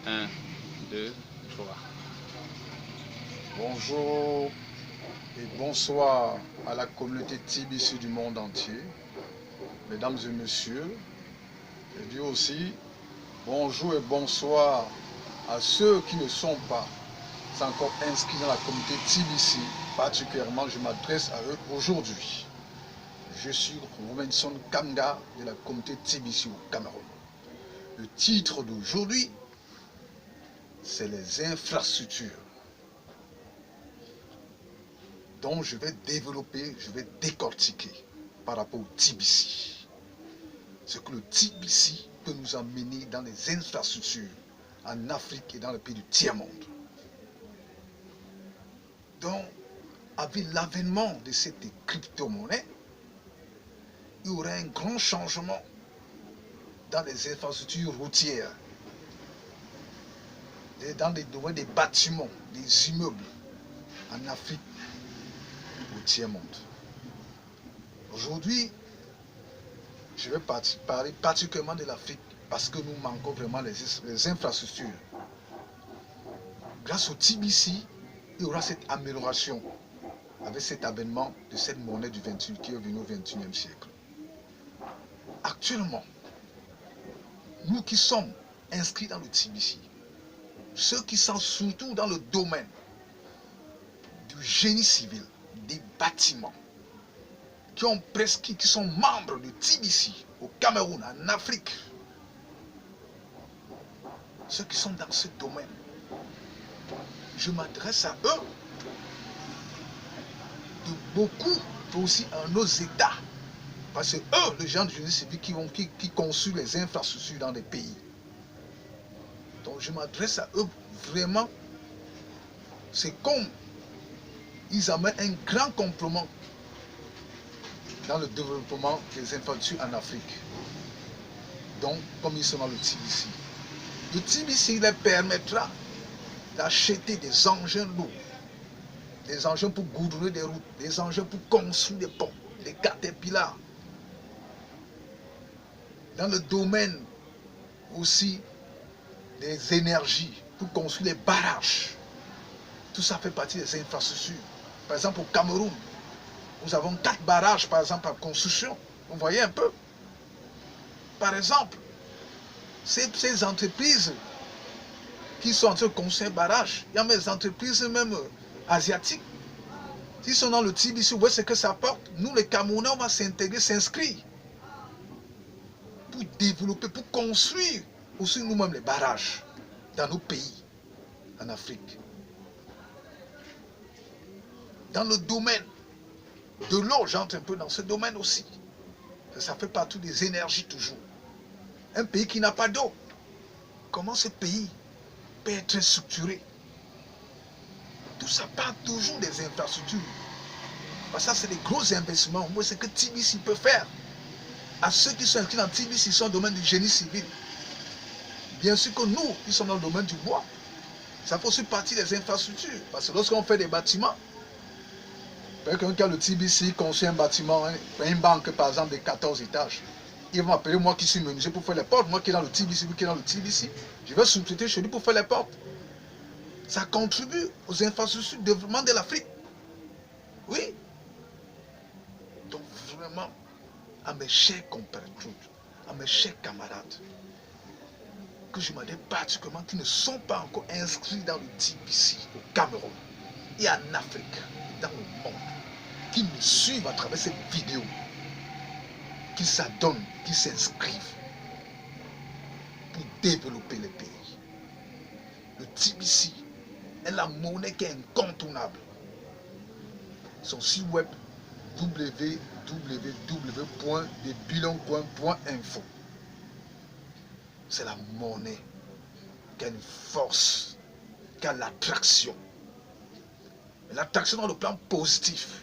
Un, 2, 3. Bonjour et bonsoir à la communauté TBC du monde entier, mesdames et messieurs. Je dis aussi bonjour et bonsoir à ceux qui ne sont pas encore inscrits dans la communauté TBC. Particulièrement, je m'adresse à eux aujourd'hui. Je suis Robinson Kanga de la communauté TBC au Cameroun. Le titre d'aujourd'hui, c'est les infrastructures. Donc je vais développer, je vais décortiquer par rapport au TBC. Ce que le TBC peut nous amener dans les infrastructures en Afrique et dans les pays du tiers-monde. Donc, avec l'avènement de cette crypto-monnaie, il y aura un grand changement dans les infrastructures routières, dans les domaines des bâtiments, des immeubles en Afrique et au tiers-monde. Aujourd'hui, je vais parler particulièrement de l'Afrique parce que nous manquons vraiment les infrastructures. Grâce au TBC, il y aura cette amélioration avec cet avènement de cette monnaie du 28 qui est venue au 21e siècle. Actuellement, nous qui sommes inscrits dans le TBC, ceux qui sont surtout dans le domaine du génie civil, des bâtiments, qui sont membres du TBC au Cameroun, en Afrique, ceux qui sont dans ce domaine, je m'adresse à eux, de beaucoup, mais aussi à nos États, parce que eux, les gens du génie civil qui construisent les infrastructures dans les pays. Donc je m'adresse à eux vraiment, c'est comme ils amènent un grand complément dans le développement des infrastructures en Afrique. Donc, comme ils sont dans le TBC. Le TBC leur permettra d'acheter des engins lourds, des engins pour goudronner des routes, des engins pour construire des ponts, des caterpillars. Dans le domaine aussi des énergies, pour construire des barrages. Tout ça fait partie des infrastructures. Par exemple, au Cameroun, nous avons 4 barrages, par exemple, en construction. Vous voyez un peu. Par exemple, ces entreprises qui sont en train de construire un barrage, il y a des entreprises même asiatiques, qui sont dans le TBC, vous voyez ce que ça apporte. Nous, les Camerounais, on va s'intégrer, s'inscrire pour développer, pour construire aussi nous-mêmes les barrages dans nos pays, en Afrique. Dans le domaine de l'eau, j'entre un peu dans ce domaine aussi. Ça fait partie des énergies toujours. Un pays qui n'a pas d'eau, comment ce pays peut être structuré? Tout ça part toujours des infrastructures. Parce que ça, c'est des gros investissements. Moi, c'est que TBC peut faire. À ceux qui sont inscrits dans TBC, ils sont dans le domaine du génie civil. Bien sûr que nous, qui sommes dans le domaine du bois, ça fait aussi partie des infrastructures. Parce que lorsqu'on fait des bâtiments, quelqu'un qui a le TBC construit un bâtiment, une banque par exemple de 14 étages, ils vont appeler moi qui suis menuisier pour faire les portes, moi qui est dans le TBC, lui qui est dans le TBC, je vais sous-traiter chez lui pour faire les portes. Ça contribue aux infrastructures de développement de l'Afrique. Oui. Donc vraiment, à mes chers compatriotes, à mes chers camarades, que je m'adresse particulièrement, qui ne sont pas encore inscrits dans le TBC au Cameroun et en Afrique, dans le monde, qui me suivent à travers cette vidéo, qui s'adonnent, qui s'inscrivent pour développer les pays. Le TBC est la monnaie qui est incontournable. Son site web www.debiloncoin.info. C'est la monnaie qui a une force, qui a l'attraction. L'attraction dans le plan positif.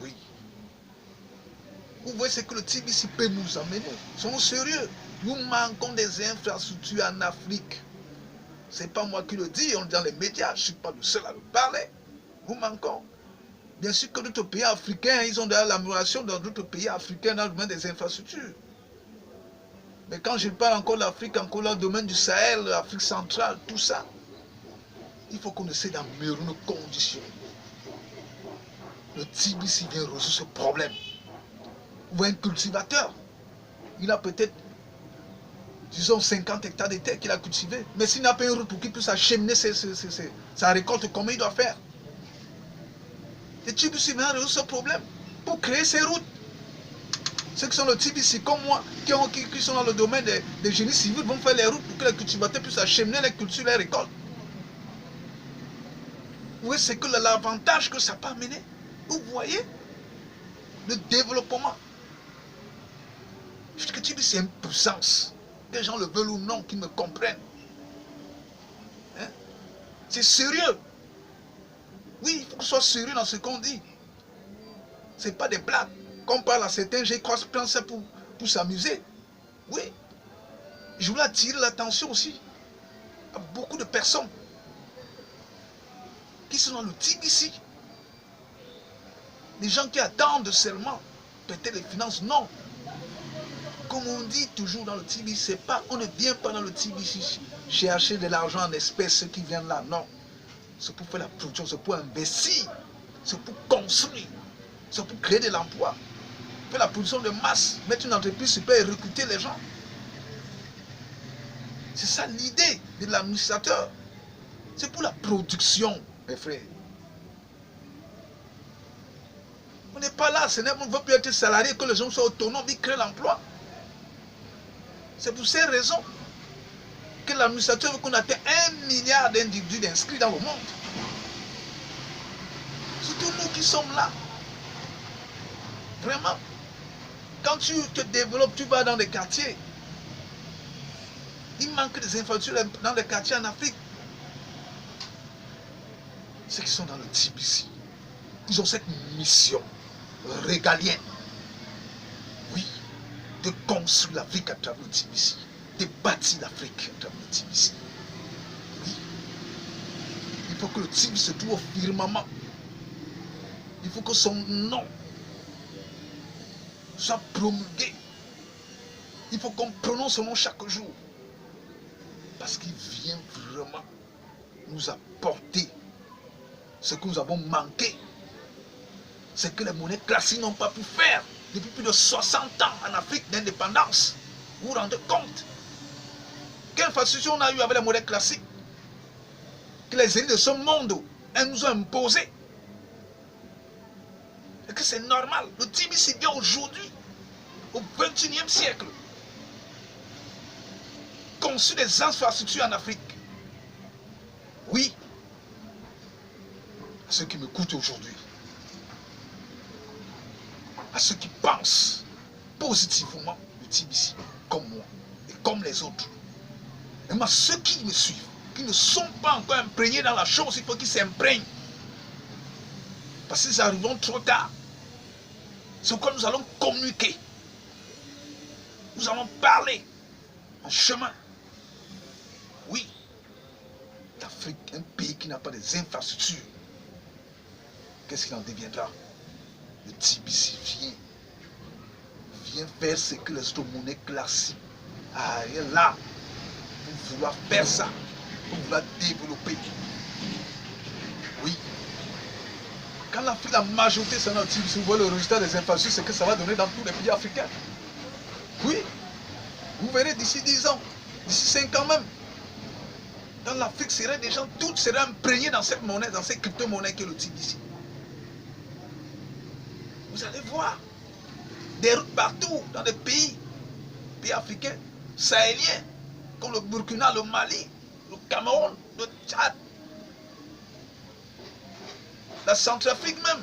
Oui. Vous voyez ce que le TBC peut nous amener. Soyons sérieux. Nous manquons des infrastructures en Afrique. Ce n'est pas moi qui le dis, on le dit dans les médias. Je ne suis pas le seul à le parler. Nous manquons. Bien sûr que d'autres pays africains, ils ont de l'amélioration dans d'autres pays africains dans le domaine des infrastructures. Mais quand je parle encore de l'Afrique, encore le domaine du Sahel, l'Afrique centrale, tout ça, il faut qu'on essaie d'améliorer nos conditions. Le TBC vient résoudre ce problème. Vous voyez un cultivateur, il a peut-être, disons, 50 hectares de terre qu'il a cultivé. Mais s'il n'a pas une route pour qu'il puisse acheminer sa récolte, comment il doit faire? Le TBC vient résoudre ce problème pour créer ces routes. Ceux qui sont le TBC comme moi, qui sont dans le domaine des génies civils, vont faire les routes pour que les cultivateurs puissent acheminer les cultures, les récoltes. Vous voyez, c'est que l'avantage que ça peut amener. Vous voyez le développement. Je dis que TBC c'est une puissance. Que les gens le veulent ou non, qu'ils me comprennent. Hein? C'est sérieux. Oui, il faut qu'on soit sérieux dans ce qu'on dit. Ce n'est pas des blagues. Quand on parle à certains, j'ai crois prendre ça pour s'amuser. Oui. Je voulais attirer l'attention aussi à beaucoup de personnes qui sont dans le TBC. Les gens qui attendent seulement peut-être les finances, non. Comme on dit toujours dans le TBC, c'est pas, on ne vient pas dans le TBC chercher de l'argent en espèces, ceux qui viennent là, non. C'est pour faire la production, c'est pour investir, c'est pour construire, c'est pour créer de l'emploi. Faire la production de masse, mettre une entreprise super et recruter les gens. C'est ça l'idée de l'administrateur. C'est pour la production, mes frères. On n'est pas là, on ne veut plus être salarié, que les gens soient autonomes, ils créent l'emploi. C'est pour ces raisons que l'administrateur veut qu'on atteigne 1 milliard d'individus inscrits dans le monde. Surtout nous qui sommes là. Vraiment. Quand tu te développes, tu vas dans des quartiers. Il manque des infrastructures dans les quartiers en Afrique. Ceux qui sont dans le TBC, ils ont cette mission régalienne. Oui, de construire l'Afrique à travers le TBC, de bâtir l'Afrique à travers le TBC. Oui, il faut que le TBC se trouve au firmament. Il faut que son nom soit promulgué. Il faut qu'on prononce son nom chaque jour. Parce qu'il vient vraiment nous apporter ce que nous avons manqué. C'est que les monnaies classiques n'ont pas pu faire depuis plus de 60 ans en Afrique d'indépendance. Vous vous rendez compte? Quelle facilité on a eu avec les monnaies classiques? Que les élites de ce monde, elles nous ont imposé. Et que c'est normal. Le TBC vient aujourd'hui, au XXIe siècle, conçu des infrastructures en Afrique. Oui, à ceux qui m'écoutent aujourd'hui, à ceux qui pensent positivement le TBC, comme moi et comme les autres. Et moi, ceux qui me suivent, qui ne sont pas encore imprégnés dans la chose, il faut qu'ils s'imprègnent. Parce qu'ils arriveront trop tard. C'est pourquoi nous allons communiquer. Nous allons parler en chemin. Oui, l'Afrique, un pays qui n'a pas des infrastructures, qu'est-ce qu'il en deviendra? Le TBC vient faire ce que les autres monnaies classiques arrivent là pour vouloir faire ça, pour vouloir développer. Oui. Quand l'Afrique, la majorité, c'est dans le TBC, vous voyez le résultat des infrastructures, c'est que ça va donner dans tous les pays africains. Oui. Vous verrez d'ici 10 ans, d'ici 5 ans même, dans l'Afrique, des gens, toutes seraient imprégnées dans cette monnaie, dans cette crypto-monnaie qui est le TBC. Vous allez voir des routes partout, dans des pays africains, sahéliens, comme le Burkina, le Mali, le Cameroun, le Tchad, la Centrafrique même,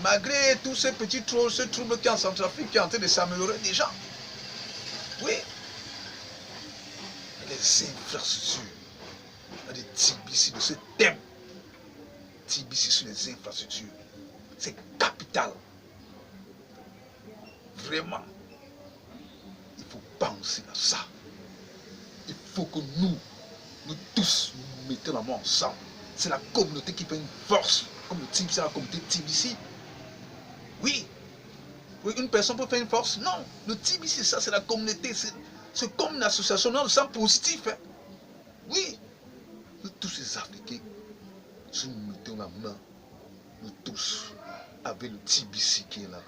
malgré tous ces petits troubles, ce trouble qui est en Centrafrique, qui est en train de s'améliorer déjà. Oui. Les infrastructures, des TBC de ce thème, TBC sur les infrastructures, c'est capital. Vraiment, il faut penser à ça. Il faut que nous tous, nous mettons la main ensemble. C'est la communauté qui fait une force, comme le TBC, la communauté TBC. Oui, une personne peut faire une force. Non, le TBC, ça, c'est la communauté. C'est comme une association, non, c'est positif. Hein. Oui. Nous tous ces Africains, si nous mettons la main, nous tous, avec le TBC qui est là,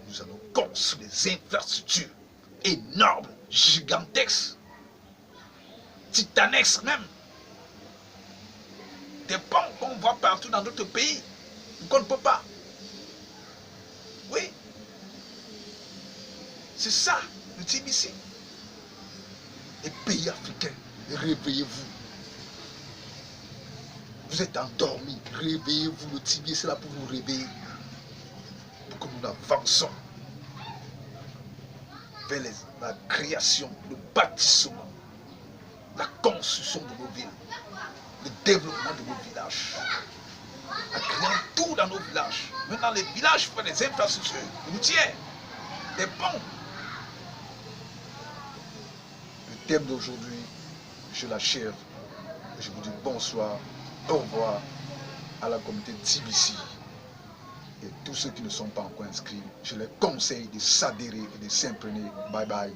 nous allons construire des infrastructures énormes, gigantesques, titanesques même. Des ponts qu'on voit partout dans d'autres pays, qu'on ne peut pas. Oui. C'est ça, le TBC. Les pays africains, réveillez-vous. Vous êtes endormis, réveillez-vous. Le TBC est là pour vous réveiller. Pour que nous avançons vers la création, le bâtissement, la construction de nos villes, le développement de nos villages. En créant tout dans nos villages. Maintenant, les villages font des infrastructures routières, des ponts. Le thème d'aujourd'hui, je l'achève. Je vous dis bonsoir, au revoir à la communauté TBC. Et tous ceux qui ne sont pas encore inscrits, je les conseille de s'adhérer et de s'imprégner. Bye bye.